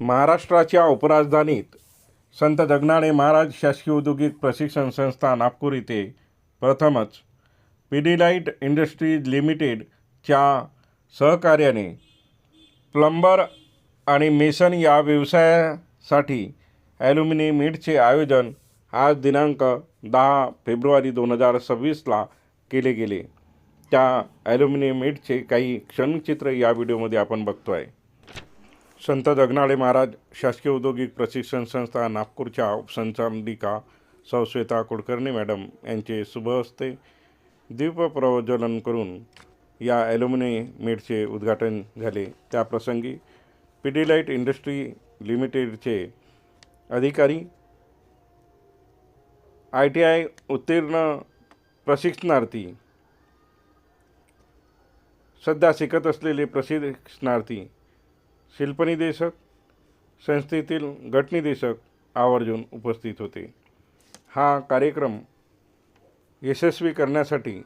महाराष्ट्राच्या उपराजधानीत संत जगनाडे महाराज शासकीय औद्योगिक प्रशिक्षण संस्था नागपूर येथे प्रथमच पिडिलाइट इंडस्ट्रीज लिमिटेडच्या सहकार्याने प्लंबर आणि मेसन या व्यवसायासाठी ॲल्युमिनी मीटचे आयोजन आज दिनांक 10 फेब्रुवारी 2026ला केले गेले. त्या ॲल्युमिनी मीटचे काही क्षणचित्र या व्हिडिओमध्ये आपण बघतो आहे. संत जगनाडे महाराज शासकीय औद्योगिक प्रशिक्षण संस्था नागपूरच्या उपसंचालिका सौ श्वेता कुलकर्णी मॅडम यांचे शुभहस्ते दीपप्रज्वलन करून या ॲल्युमिनी मीटचे उद्घाटन झाले. त्याप्रसंगी पिडिलाइट इंडस्ट्री लिमिटेडचे अधिकारी, ITI उत्तीर्ण प्रशिक्षणार्थी, सध्या शिकत असलेले प्रशिक्षणार्थी, शिल्पनिदेशक, संस्थेतील गटनिदेशक आवर्जून उपस्थित होते. हा कार्यक्रम यशस्वी करण्यासाठी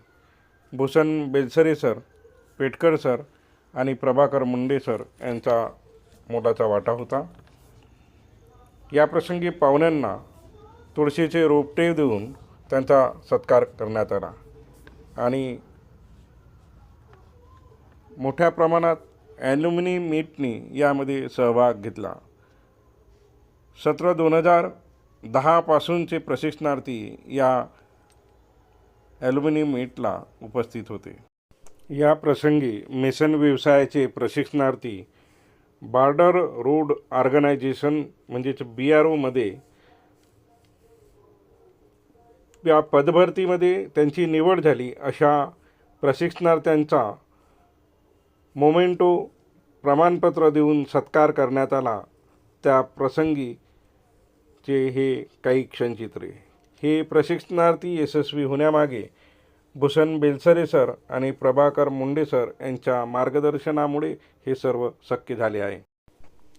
भूषण बेलसरे सर, पेटकर सर आणि प्रभाकर मुंडे सर यांचा मोलाचा वाटा होता. याप्रसंगी पाहुण्यांना तुळशीचे रोपटे देऊन त्यांचा सत्कार करण्यात आला आणि मोठ्या प्रमाणात ॲल्युमिनी मीटनी यामध्ये सहभाग घेतला. 17-2010 पासूनचे प्रशिक्षणार्थी या ॲल्युमिनी मीटला उपस्थित होते. या प्रसंगी मेसन व्यवसायाचे प्रशिक्षणार्थी बॉर्डर रोड ऑर्गनायझेशन म्हणजेच BROमध्ये या पदभरतीमध्ये त्यांची निवड झाली अशा प्रशिक्षणार्थ्यांचा मोमेंटो प्रमाणपत्र देऊन सत्कार करण्यात आला. त्या प्रसंगीचे हे काही क्षणचित्रे. हे प्रशिक्षणार्थी यशस्वी होण्यामागे भूषण बेलसरे सर आणि प्रभाकर मुंडे सर यांच्या मार्गदर्शनामुळे हे सर्व शक्य झाले आहे.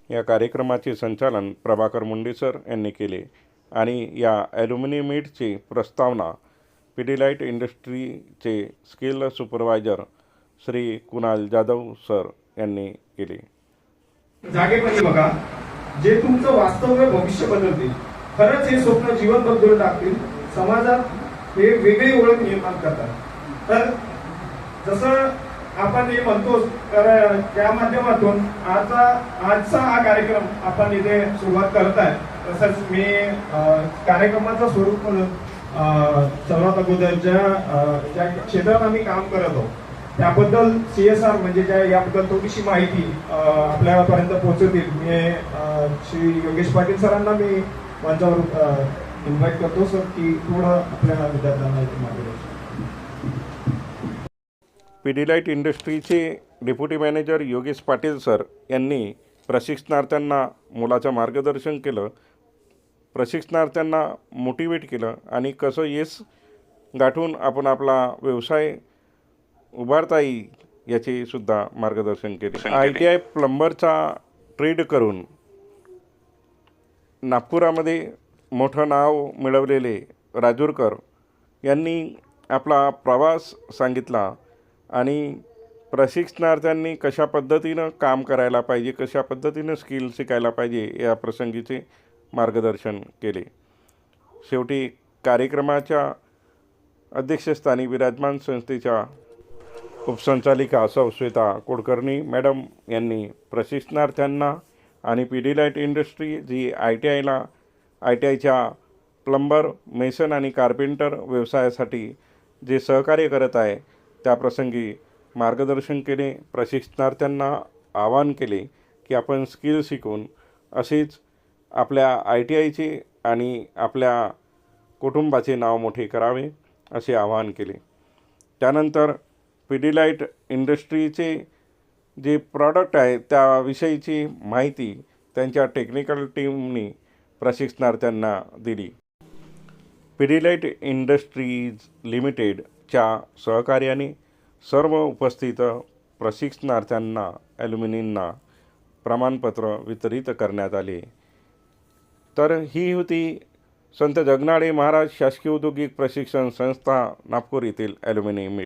या कार्यक्रमाचे संचालन प्रभाकर मुंडे सर यांनी केले आणि या ॲल्युमिनी मीटची प्रस्तावना पिडिलाइट इंडस्ट्रीचे skill supervisor Shri Kunal Jadhav sir यांनी केले. जागेपणी बघा, जे तुमचं वास्तव्य भविष्य बदलतील. खरंच हे स्वप्न जीवन बदलून टाकतील. समाजात हे वेगळी ओळख निर्माण करतात. तर जसं आपण हे म्हणतो, तर त्या माध्यमातून आजचा हा कार्यक्रम आपण इथे सुरुवात करत आहे. तसंच मी कार्यक्रमाचं स्वरूप म्हणून सर्वात अगोदर ज्या क्षेत्रात आम्ही काम करत आहोत त्याबद्दल CSR म्हणजे याबद्दल थोडीशी माहिती आपल्यापर्यंत पोहोचवतील. मी श्री योगेश पाटील सरांना मी मंचावर इन्व्हाइट करतो सर की थोडं आपल्या विद्यार्थ्यांना मार्गदर्शन. पिडिलाइट इंडस्ट्रीचे deputy manager Yogesh Patil sir यांनी प्रशिक्षणार्थ्यांना मोलाचं मार्गदर्शन केलं, प्रशिक्षणार्थ्यांना मोटिवेट केलं आणि कसं यश गाठून आपण आपला व्यवसाय उभारता येईल याचे सुद्धा मार्गदर्शन केले. ITI प्लंबरचा ट्रेड करून नागपुरामध्ये मोठं नाव मिळवलेले राजूरकर यांनी आपला प्रवास सांगितला आणि प्रशिक्षणार्थ्यांनी कशा पद्धतीनं काम करायला पाहिजे, कशा पद्धतीनं स्किल शिकायला पाहिजे या प्रसंगीचे मार्गदर्शन केले. शेवटी कार्यक्रमाच्या अध्यक्षस्थानी विराजमान संस्थेच्या उपसंचालिका सौ श्वेता कुलकर्णी मॅडम यांनी प्रशिक्षणार्थ्यांना आणि पिडिलाइट इंडस्ट्री जी ITIच्या प्लंबर, मेसन आणि कार्पेंटर व्यवसायासाठी जे सहकार्य करत आहे त्याप्रसंगी मार्गदर्शन केले. प्रशिक्षणार्थ्यांना आवाहन केले की आपण स्किल शिकून असेच आपल्या ITIचे आणि आपल्या कुटुंबाचे नाव मोठे करावे असे आवाहन केले. त्यानंतर पिडिलाइट इंडस्ट्रीचे जे प्रॉडक्ट आहे त्याविषयीची माहिती त्यांच्या टेक्निकल टीमनी प्रशिक्षणार्थ्यांना दिली. पिडिलाइट इंडस्ट्रीज लिमिटेडच्या सहकार्याने सर्व उपस्थित प्रशिक्षणार्थ्यांना ॲल्युमिनींना प्रमाणपत्र वितरित करण्यात आले. तर ही होती संत जगनाडे महाराज शासकीय औद्योगिक प्रशिक्षण संस्था नागपूर येथील ॲल्युमिनी मीट.